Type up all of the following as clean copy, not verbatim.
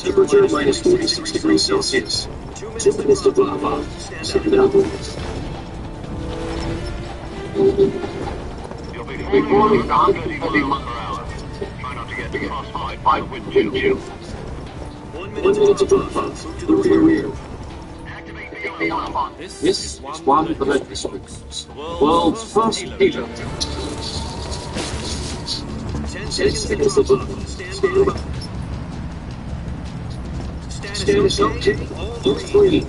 Temperature minus 46 degrees Celsius. 2 minutes to lava. Stand up. You'll be falling 150 miles per hour. Try not to get frostbite by wind chill. 1 minute to lava. To the rear. Activate the alarm. This is one of the Red Districts, world's first heater. 10 seconds to lava. Stand up. Status okay. All 3.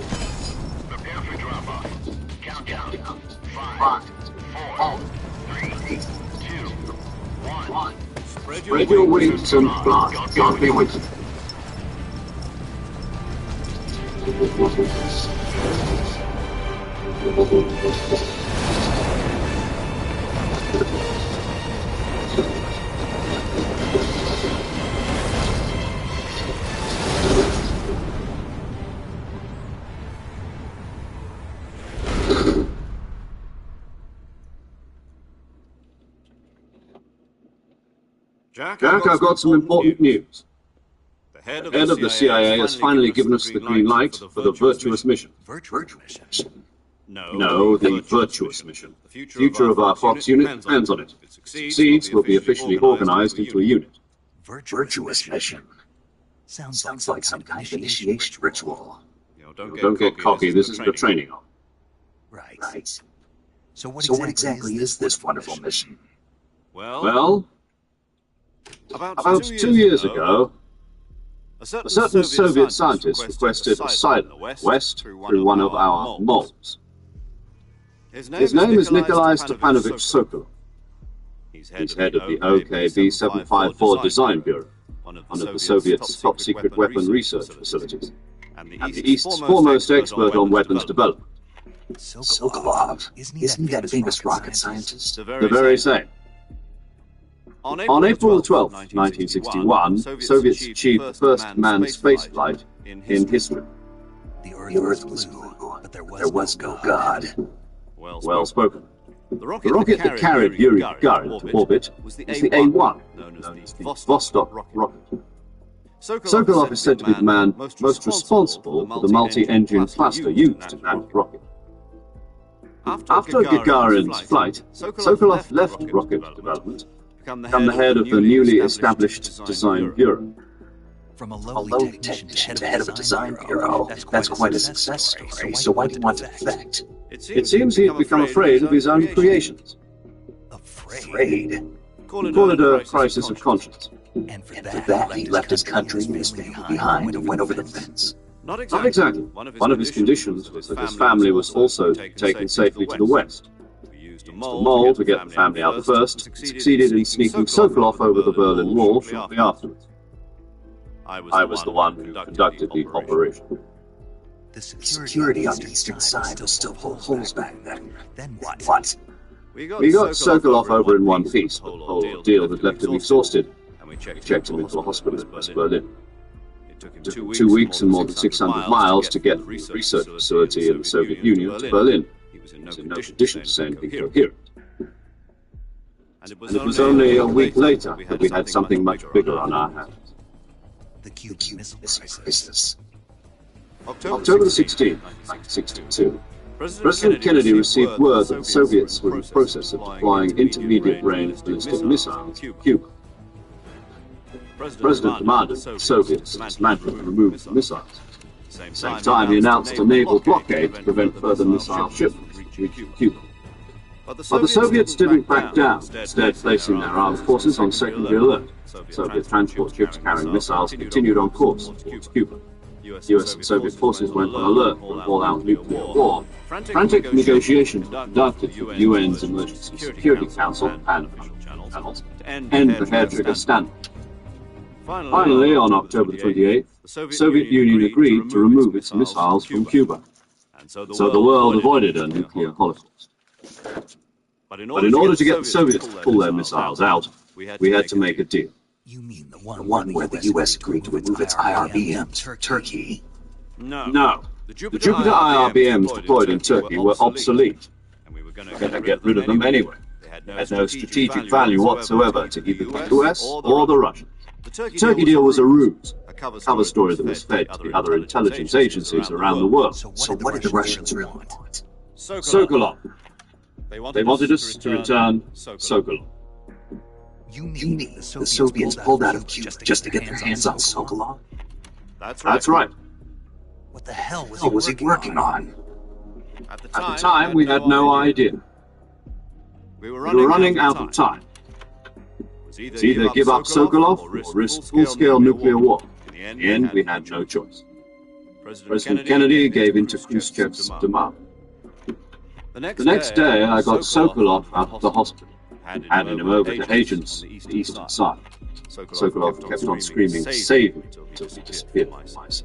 Prepare for drop-off. Countdown. 5, 4, 3, 2, 1. Spread your wings and fly. God be with you. Jack, I've got some important news. The head of the CIA has finally given us the green light for the virtuous mission. Virtuous mission? No, the virtuous mission. The future of our Fox unit depends on it. If it succeeds, we'll be officially organized into a unit. Virtuous mission? Sounds like some kind of initiation ritual. Don't get cocky, this is the training arm. Right. So what exactly is this wonderful mission? Well, about 2 years ago, a certain Soviet scientist requested asylum west through one of our moles. His name is Nikolai Stepanovich Sokolov. He's head of the OKB 754 Design Bureau, one of the Soviet's top-secret weapon research facilities, and the East's foremost expert on weapons development. Sokolov? Isn't he that famous rocket scientist? The very same. On April 12, 1961, Soviets achieved the first manned spaceflight in history. The Earth was blue, but there was no God. Well spoken. The rocket that carried Yuri Gagarin to orbit was the A-1, known as the Vostok rocket. Sokolov is said to be the man most responsible for the multi-engine cluster used in that rocket. After Gagarin's flight, Sokolov left rocket development, become the head of the newly established Design Bureau. From a lowly technician to head of a design bureau, that's quite a success story, so why do you want to defect? It seems he had become afraid of his own creations. Afraid? Call it a crisis of conscience. And for that, he left his country and his family behind and went over the fence. Not exactly. One of his conditions was that his family was also taken safely to the west. We used a mole to get the family out first, succeeded in sneaking Sokolov over the Berlin Wall shortly afterwards. I was the one who conducted the operation. The security on the eastern side was still full of holes back then. Then what? We got Sokolov over in one piece, but the whole ordeal had left him exhausted, and we checked him into a hospital in West Berlin. It took him 2 weeks and more than 600 miles to get from the research facility in the Soviet Union to Berlin. He was in no condition to say anything coherent. And it was only a week later that we had something much bigger on our hands. The Cuban Missile Crisis. October 16, 1962, President Kennedy received word that the Soviets were in the process of deploying intermediate-range ballistic missiles to Cuba. The President demanded that the Soviets dismantle and remove the missiles. At the same time, he announced a naval blockade to prevent further missile shipments reaching Cuba. But the Soviets didn't back down, instead placing their armed forces on secondary alert. Soviet transport ships carrying missiles continued on course towards Cuba. US and Soviet forces went on alert for an all-out nuclear war. Frantic negotiations were conducted with the UN's Emergency Security Council and official channels to end the hair-trigger standoff. Finally, on October 28th, the Soviet Union agreed to remove its missiles from Cuba. So the world avoided a nuclear holocaust. But in order to get the Soviets to pull their missiles out, we had to make a deal. You mean the one where the U.S. agreed to remove its IRBM to Turkey? No. The Jupiter IRBMs deployed in Turkey were obsolete, and we were going to get rid of them anyway. They had no strategic value whatsoever to either the US or the Russians. The Turkey deal was a ruse, a cover story that was fed to the other intelligence agencies around the world. So what did the Russians really want? Sokolov. They wanted us to return Sokolov. You mean the Soviets pulled out of Cuba just to get their hands on Sokolov? That's right. What the hell was he working on? At the time, we had no idea. We were running out of time. It was either give up Sokolov or risk full-scale nuclear war. In the end, we had no choice. President Kennedy gave in to Khrushchev's demand. The next day, I got Sokolov out of the hospital, handing him over to agents on the eastern side. Sokolov kept on screaming, "Save me," until he disappeared from my sight.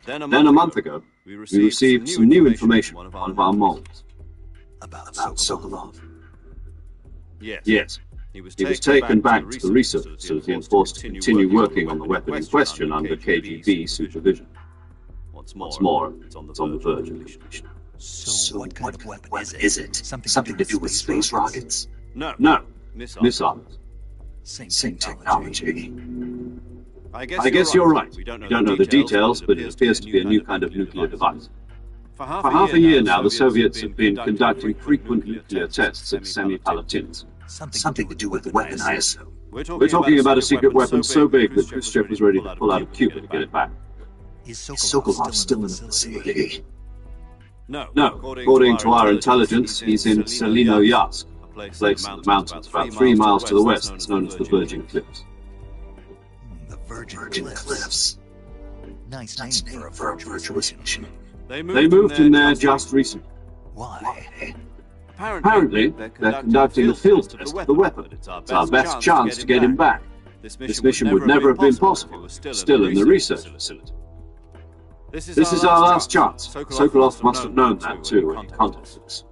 Then a month ago, we received some new information from one of our moles. About Sokolov. Yes. He was taken back to the research facility and forced to continue working on the weapon in question under KGB supervision. What's more, it's on the verge of completion. So what kind of weapon is it? Something to do with space rockets? No. Missiles. Same technology. I guess you're right. We don't know the details, but it appears to be a new kind of nuclear device. For half a year now, the Soviets have been conducting frequent nuclear tests at Semipalatinsk. Something to do with the weapon, I assume. We're talking about a secret weapon so big that Khrushchev was ready to pull out of Cuba to get it back. Is Sokolov still in the vicinity? No. According to our intelligence, he's in Selino-Yarsk, a place in the mountains about 3 miles to the west that's known as the Virgin Cliffs. The Virgin Cliffs. Nice name for a virtuous mission. They moved him there just recently. Why? Apparently, they're conducting a field test of the weapon. It's our best chance to get him back. This mission would never have been possible if he was still in the research facility. This is our last chance. Sokolov must have known that too when he contacted us.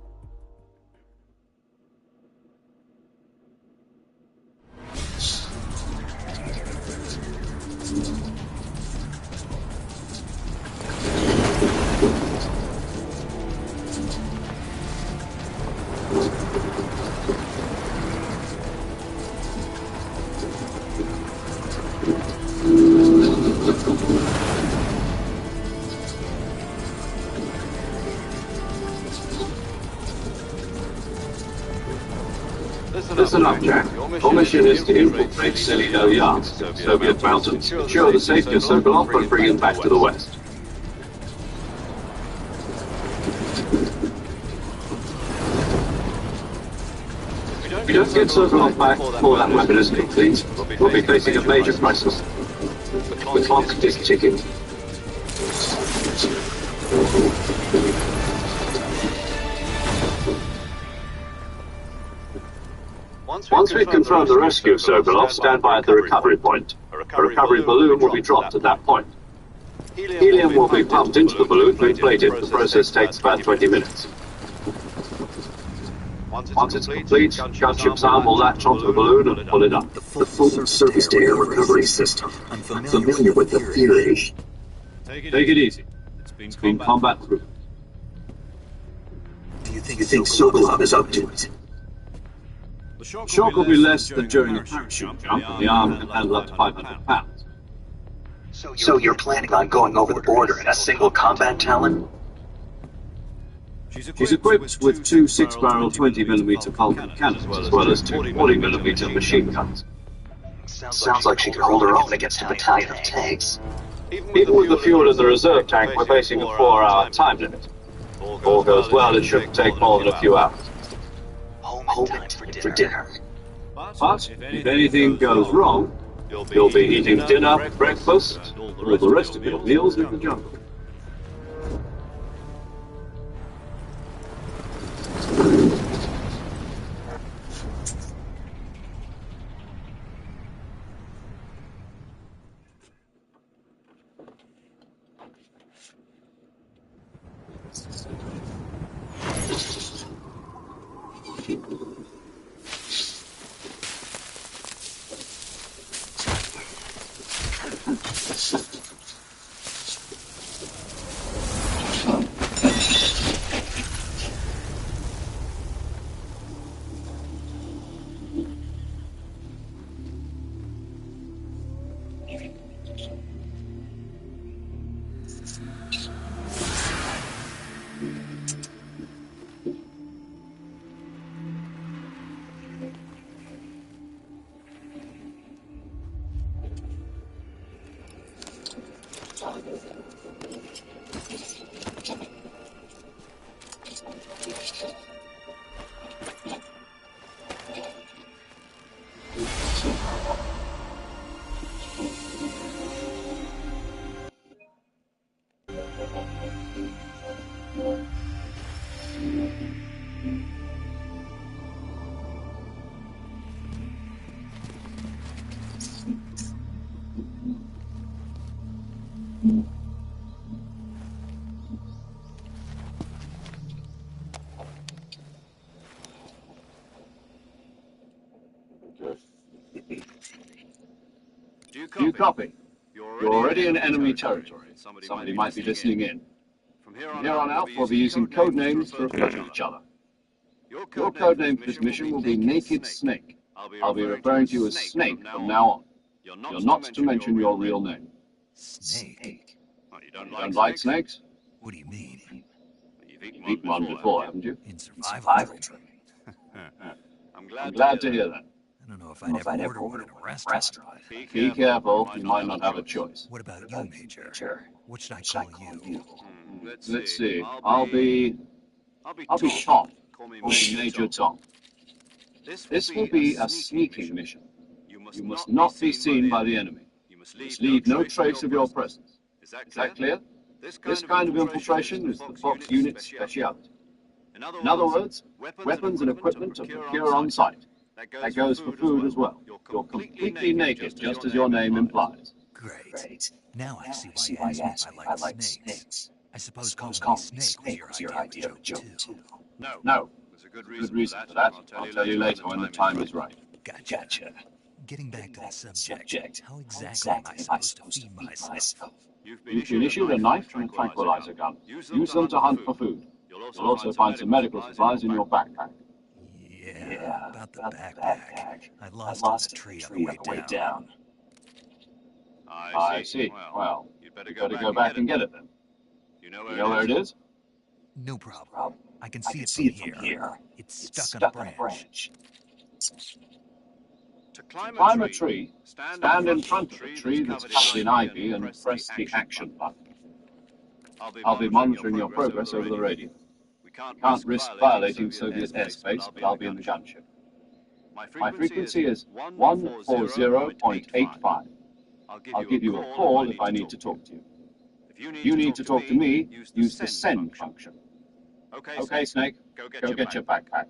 Listen up, Jack. Our mission is to infiltrate Selino-Yarsk, Soviet mountains, ensure the safety of Sokolov and bring him back to the west. If we don't get Sokolov back before that weapon is complete, we'll be facing a major crisis. The clock is ticking. Once we've confirmed the rescue of Sokolov, stand by at the recovery point. A recovery balloon will be dropped at that point. Helium will be pumped into the balloon to inflate it. The process takes about 20 minutes. Once it's complete, gunship's arm will latch onto the balloon and pull it up. The full surface-to-air recovery system. I'm familiar with the theory. Take it easy. It's been combat proven. Do you think Sokolov is up to it? The shock will be less than during a parachute jump, and the arm can handle up to 500 pounds. So you're planning on going over the border in a single combat Talon? She's equipped with 2 6-barrel 20mm Vulcan cannons, as well as 2 40mm machine guns. Sounds like she could hold her own against a battalion of tanks. Even with the fuel in the reserve tank, we're facing a 4-hour time limit. If all goes well, it shouldn't take more than a few hours. Home in for dinner. But if anything goes wrong, you'll be eating dinner, breakfast, all the rest of your meals in the jungle. Do you copy? You're already in enemy territory. Somebody might be listening in. From here on out, we'll be using code names to refer to each other. Your code name for this mission will be Naked Snake. I'll be referring to you as Snake from now on. You're not to mention your real name. Snake? You don't like snakes? What do you mean? You've eaten one before, haven't you? In survival training? I'm glad to hear that. I don't know if I'd ever order one in a restaurant. Be careful, you might not have a choice. What about you, Major? What should I call you? Let's see. I'll be Tom. Call me Major Tom. This will be a sneaking mission. You must not be seen by the enemy. You must leave no trace of your presence. Is that clear? This kind of infiltration is the Fox unit's speciality. In other words, weapons and equipment are procured on site. That goes for food as well. You're completely naked, just as your name implies. Great. Now I see why you asked me if I like snakes. I suppose calling me Snake was your idea of a joke, too. No. There's a good reason for that. I'll tell you later when the time is right. Gotcha. Getting back to the subject, how exactly am I supposed to feed myself? You've been issued a knife and a tranquilizer gun. Use them to hunt for food. You'll also find some medical supplies in your backpack. Yeah, about the backpack. I lost it in a tree on the way down. I see. Well, you'd better go back and get it then. You know where it is? No problem. I can see it from here. It's stuck on a branch. To climb a tree, stand in front of the tree that's covered in ivy and press the action button. I'll be monitoring your progress over the radio. We can't risk violating Soviet airspace, but I'll be in the gunship. My frequency is 140.85. I'll give you a call if I need to talk to you. If you need to talk to me, use the send function. Okay, Snake, go get your backpack.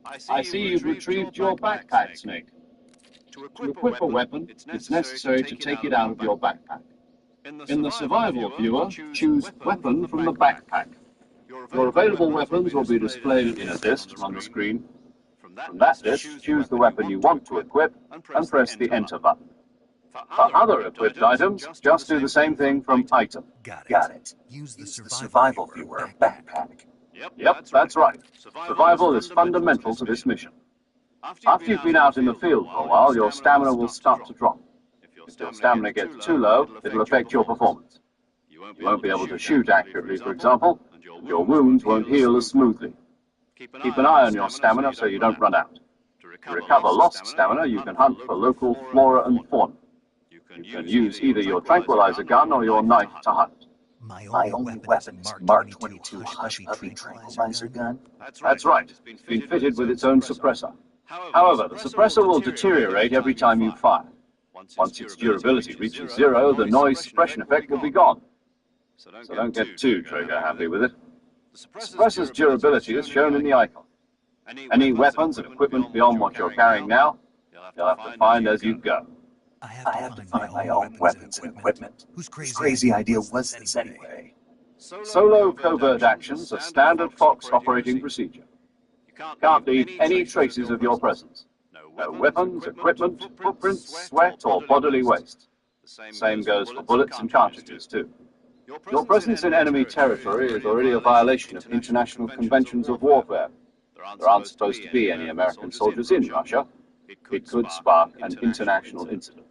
I see you've retrieved your backpack, Snake. To equip a weapon, it's necessary to take it out of your backpack. In the survival viewer, choose Weapon from the backpack. Your available weapons will be displayed in a list on the screen. From that list, choose the weapon you want to equip and press the Enter button. For other equipped items, just do the same thing from Item. Got it. Use the survival viewer backpack. Yep, that's right. Survival is fundamental to this mission. After you've been out in the field for a while, your stamina will start to drop. If your stamina gets too low, it'll affect your performance. You won't be able to shoot accurately, for example, and your wounds won't heal as smoothly. Keep an eye on your stamina so you don't run out. To recover lost stamina, you can hunt for local flora and fauna. You can use either your tranquilizer gun or your knife to hunt. My only weapon is Mark 22 Hush Puppy tranquilizer gun. That's right. It's been fitted with its own suppressor. However, the suppressor will deteriorate every time you fire. Once its durability reaches 0, the noise suppression effect will be gone. So don't get too trigger-happy with it. The suppressor's durability is shown in the icon. Any weapons and equipment beyond what you're carrying now, you'll have to find as you go. I have to find my own weapons and equipment. Whose crazy idea was this anyway? Solo covert actions are standard Fox operating procedure. You can't leave any traces of your presence. No weapons, equipment, footprints, sweat, or bodily waste. The same goes for bullets and cartridges, too. Your presence in enemy territory is already a violation of international conventions of warfare. There aren't supposed to be any American soldiers in Russia. It could spark an international incident.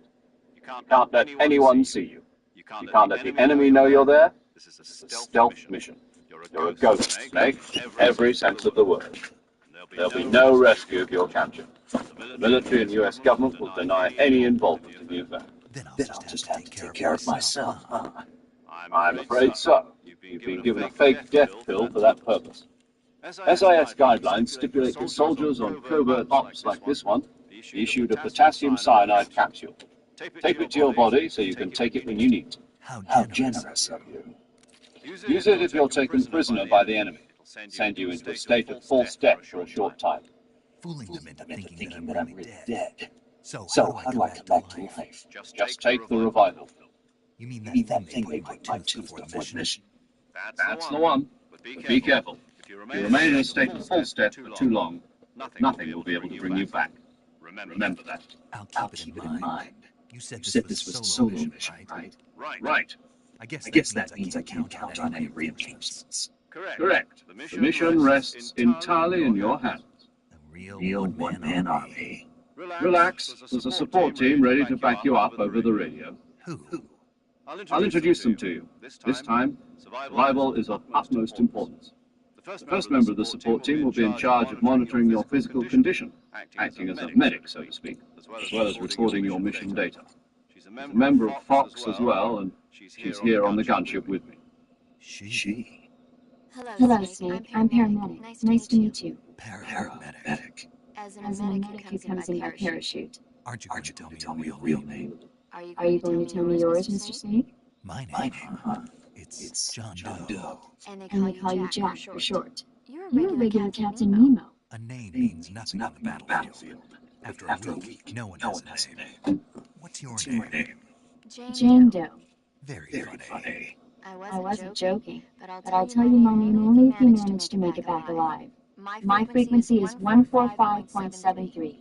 You can't let anyone see you. You can't let the enemy know you're there. This is a stealth mission. You're a ghost, Snake, in every sense of the word. There'll be no rescue if you're captured. The military and US government will deny any involvement in the affair. Then I'll just have to take care of myself, huh? I'm afraid so. You've been given a fake death pill for that purpose. SIS guidelines stipulate that soldiers on covert ops like this one be issued a potassium cyanide capsule. Tape it to your body so you can take it when you need to. How generous of you. Use it if you're taken prisoner by the enemy. Send you into a state of false death for a short time. Fooling them into thinking that I'm really dead. So how do I come back to life? Just take the revival pill. You mean that thing they put my tooth before the mission? That's the one. But be careful. If you remain in a state of false death for too long, nothing will be able to bring you back. Remember that. I'll keep it in mind. You said this was a solo mission, right? Right. I guess that means I can't count on any reinforcements. Correct. The mission rests entirely in your hands. A real one-man army. Relax. There's a support team ready to back you up over the radio. Who? I'll introduce them to you. This time, survival is of utmost importance. The first member of the support team will be in charge of monitoring your physical condition, acting as a medic, so to speak, as well as recording your mission data. She's a member of Fox as well, and she's here on the gunship with me. She? Hello, Snake. I'm paramedic. Nice to meet you. Paramedic. As a medic who comes in by parachute. Aren't you going to tell me your real name? Are you going to tell me yours, Mr. Snake? My name, huh? It's John Doe. And they call you Jack for short. You're a regular Captain Nemo. A name means nothing on the battlefield. After a week, no one has a name. What's your name? Jane Doe. Very funny. I wasn't joking, but I'll tell you my name only if you manage to make it back alive. My frequency is 145.73.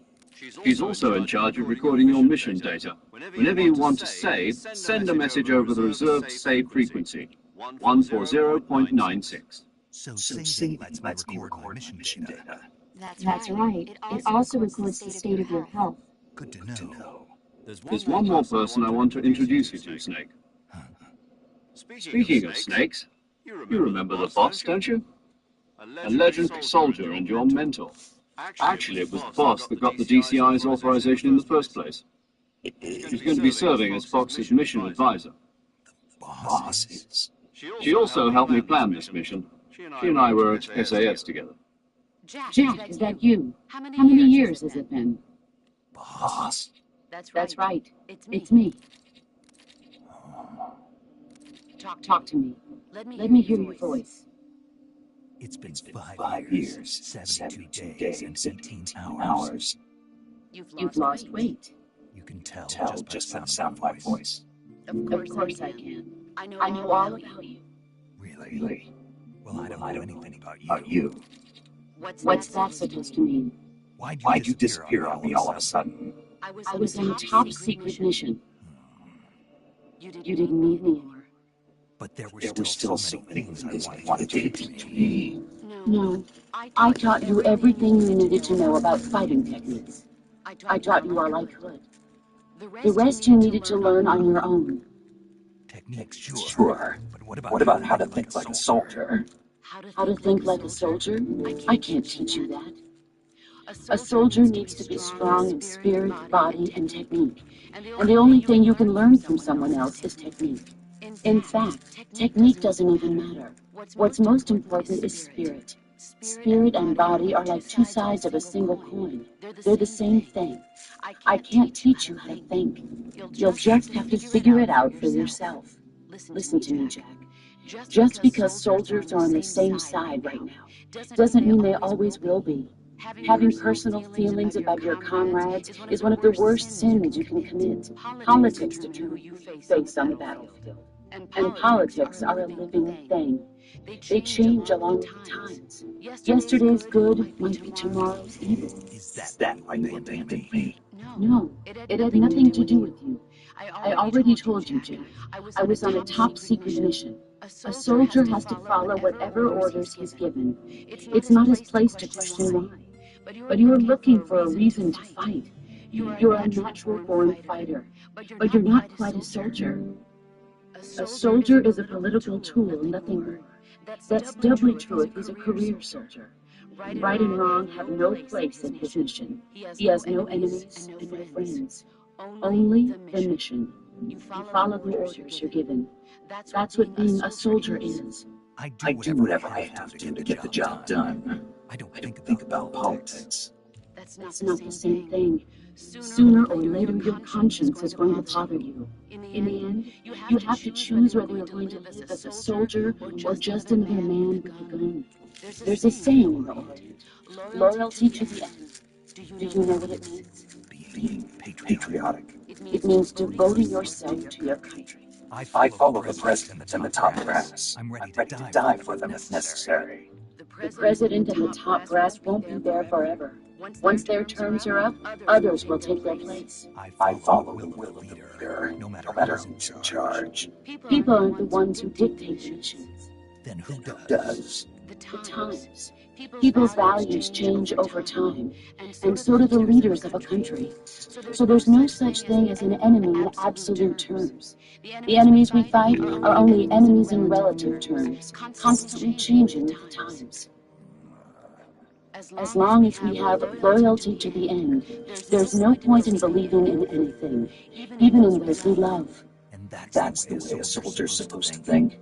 She's also in charge of recording your mission data. Whenever you want to save, send a message over the reserved save frequency, 140.96. So saving lets me record mission data. That's right. It also records the state of your health. Good to know. There's one more person I want to introduce you to, Snake. Speaking of snakes, you remember the boss, don't you? A legendary soldier and your mentor. Actually, it was the boss that got the DCI's authorization in the first place. She's going to be serving as Fox's mission advisor. Boss? She also helped me plan this mission. She and I were at SAS together. Jack, is that you? How many years has it been? Boss? That's right. It's me. Talk to me. Let me hear your voice. It's been 5 years, 72 days, and 18 hours. You've lost weight. You can tell Just by by the sound of my voice. Of course I can. I know all about you. Really? Well, I don't know anything about you. What's that supposed to mean? Why'd you disappear on me all of a sudden? I was on a top secret mission. You didn't need me anymore. But there were still so many things I wanted you to teach me. No, I taught you everything you needed to know about fighting techniques. I taught you all I could. The rest you needed to learn on your own. Techniques, sure. But what about how to think like a soldier? How to think like a soldier? I can't teach you that. A soldier needs to be strong in spirit, body, and technique. And the only thing you can learn from someone else is technique. In fact, technique doesn't even matter. What's most important is spirit. Spirit and body are like two sides of a single coin. They're the same thing. I can't teach you how to think. You'll just have to figure it out for yourself. Listen to me, Jack. Just because soldiers are on the same side right now doesn't mean they always will be. Having personal feelings about your comrades is one of the worst sins you can commit. Politics determine who you face on the battlefield. And politics are a living thing. They change along with the times. Yesterday's good might be tomorrow's evil. Is that why you abandoned me? No, it had nothing to do with you. I already told you, Jack. I was on a top secret mission. A soldier has to follow whatever orders he's given. It's not his place to question why. But you are looking for a reason to fight. You're a natural-born fighter, but you're not quite a soldier. A soldier is a political tool, nothing more. That's doubly true if he's a career soldier. Right and wrong have no place in his mission. He has no enemies and no friends. Only the mission. You follow the orders you're given. That's what being a soldier is. I do whatever I have to do to get the job done. I don't think about politics. That's not the same thing. Sooner or later, your conscience is going to bother you. In the end, you have to choose whether you're going to live as a soldier or just another man with a gun. There's a saying in the Orient, loyalty to the end. Do you know what it means? Being patriotic. It means devoting yourself to your country. I follow the president and the top brass. I'm ready to die for them if necessary. The president and the top brass won't be there forever. Once their terms are up, others will take their place. I follow the will of the leader, no matter who's in charge. People aren't the ones who dictate the missions. Then who does? The times. People's values change over time, and so do the leaders of a country. So there's no such thing as an enemy in absolute terms. The enemies we fight are only enemies in relative terms, constantly changing with the times. As long as we have loyalty to the end, there's no point in believing in anything, even in those we love. And that's the way a soldier's supposed to think.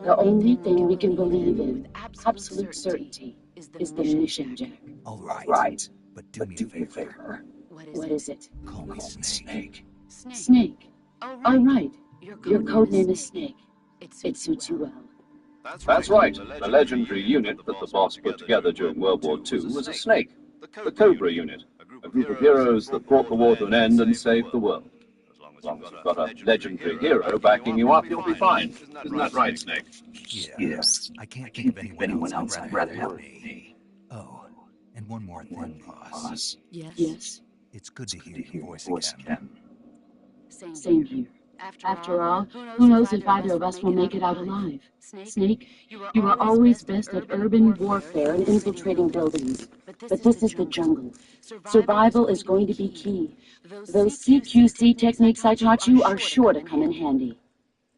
The only thing we can believe in with absolute certainty is the mission, Jack. All right. But do me a favor. What is it? Call me Snake. Snake. All right. Your code name is Snake. It suits you well. That's right. The legendary unit that the boss put together during World War II was a snake. The Cobra unit. A group of heroes that brought the war to an end and saved the world. As long as you've got a legendary hero backing you up, you'll be fine. Isn't that right, Snake? Yes. I can't think of anyone else I'd rather have me. Oh, and one more thing, boss. Yes. It's good to hear your voice again. Same here. After all, who knows if either of us will make it out alive? Snake, you are always best at urban warfare and infiltrating buildings. But this is the jungle. Survival is going to be key. Those CQC techniques I taught you are sure to come in handy.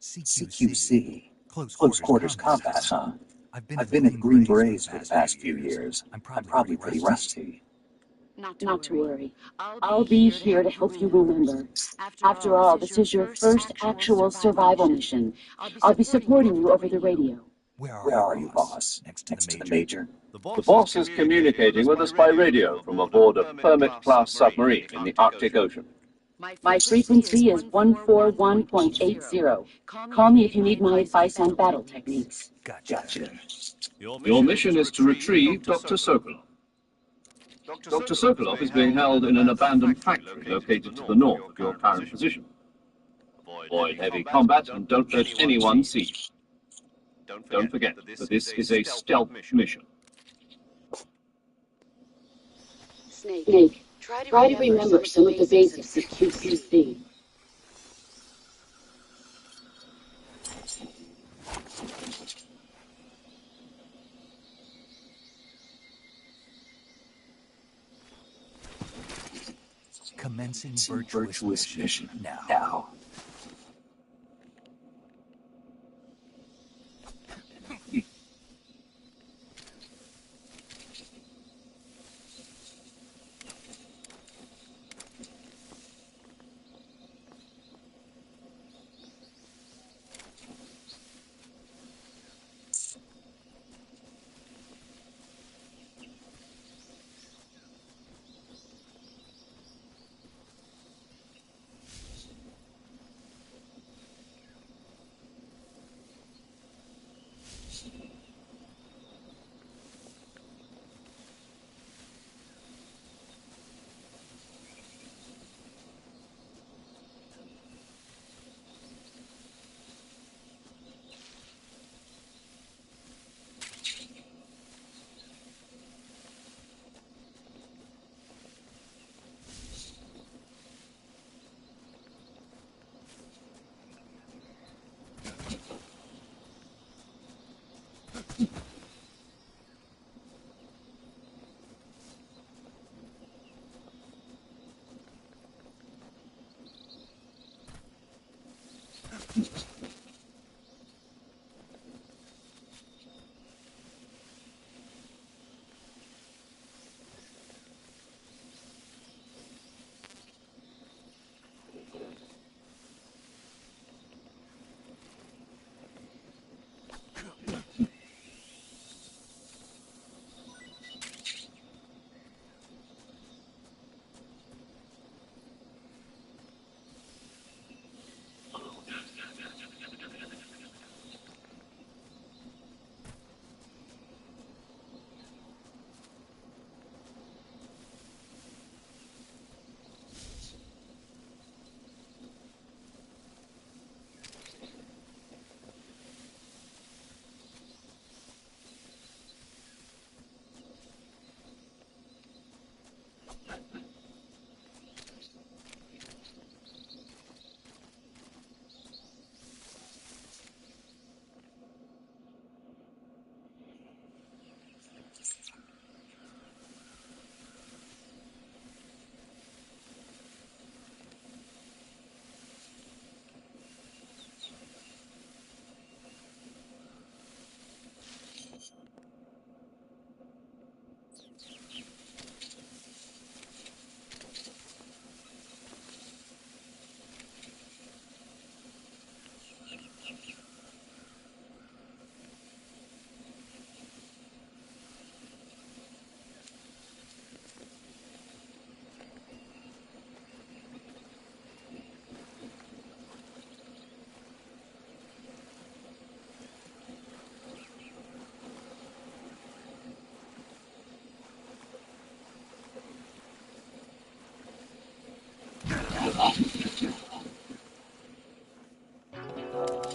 CQC? Close quarters combat, huh? I've been in Green Berets for the past few years. I'm probably pretty rusty. Not to worry. I'll be here to help you remember. After all, this is your first actual survival mission. I'll be supporting you over the radio. Where are you, boss? Next to the Major? The boss is communicating with us by radio from aboard a Permit-class submarine in the Arctic Ocean. My frequency is 141.80. Call me if you need my advice on battle techniques. Gotcha. Your mission is to retrieve Dr. Sokolov. Dr. Sokolov is being held in an abandoned factory located to the north of your current position. Avoid heavy combat and don't let anyone see you. Don't forget that this is a stealth mission. Snake, try to remember some of the basics of QCC. Commencing virtuous mission now.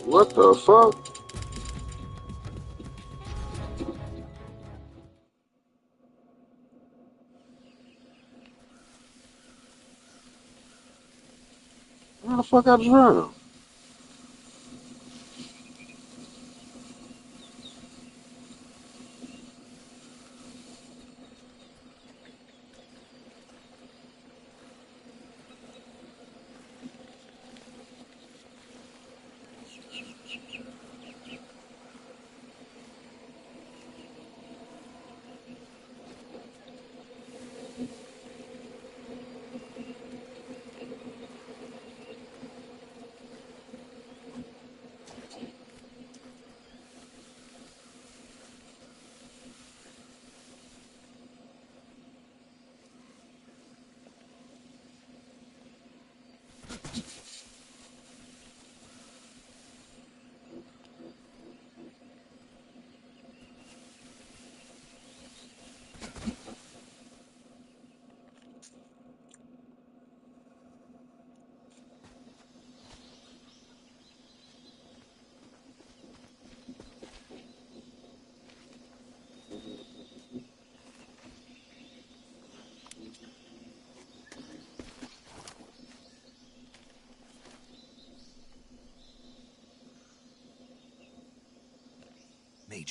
What the fuck? How the fuck I just ran?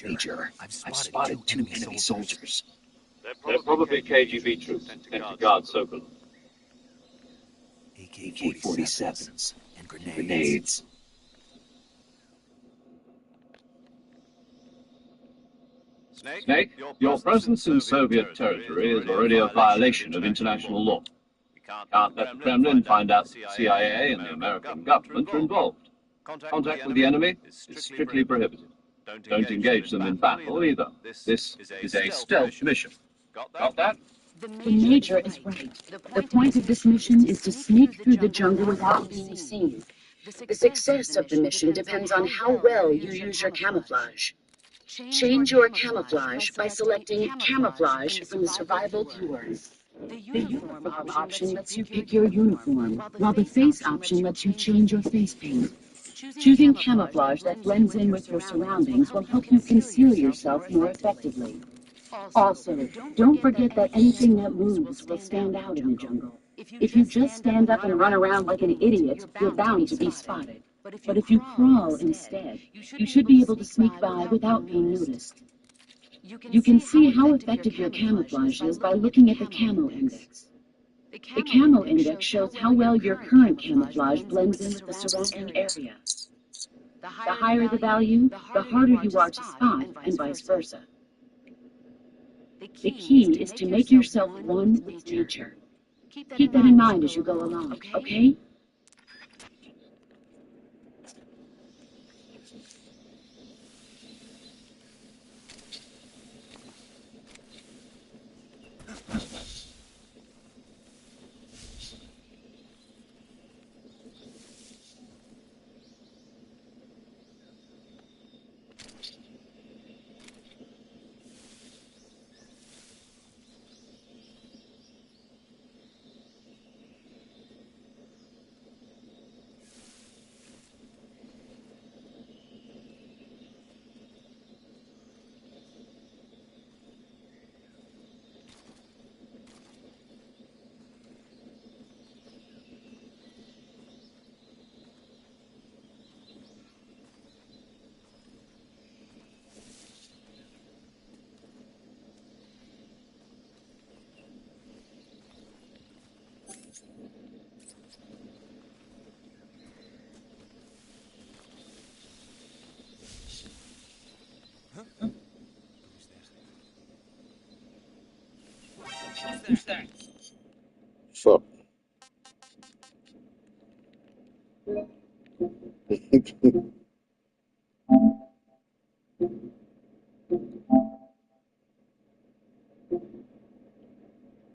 Major, I've spotted two enemy soldiers. They're probably KGB troops sent to guard Sokolov. AK-47s and grenades. Snake, your presence in Soviet territory is already a violation of international law. Can't let the Kremlin find out that the CIA and the American government are involved. Contact with the enemy is strictly prohibited. Don't engage them in battle either. This is a stealth mission. Got that? The Major is right. The point of this mission is to sneak through the jungle without being seen. The success of the mission depends on how well you use your camouflage. Change your camouflage by selecting Camouflage from the Survival viewer. The uniform option lets you pick your uniform, while the face option lets you change your face paint. Choosing camouflage that blends in with your surroundings will help you conceal yourself more effectively. Also, don't forget that anything that moves will stand out in the jungle. If you just stand up and run around like an idiot, you're bound to be spotted. But if you crawl instead, you should be able to sneak by without being noticed. You can see how effective your camouflage is by looking at the Camo Index. The Camo Index shows how well your current camouflage blends in with the surrounding area. The higher the value, the harder you are to spot, and vice versa. The key is to make yourself one with nature. Keep that in mind as you go along, okay? Fuck.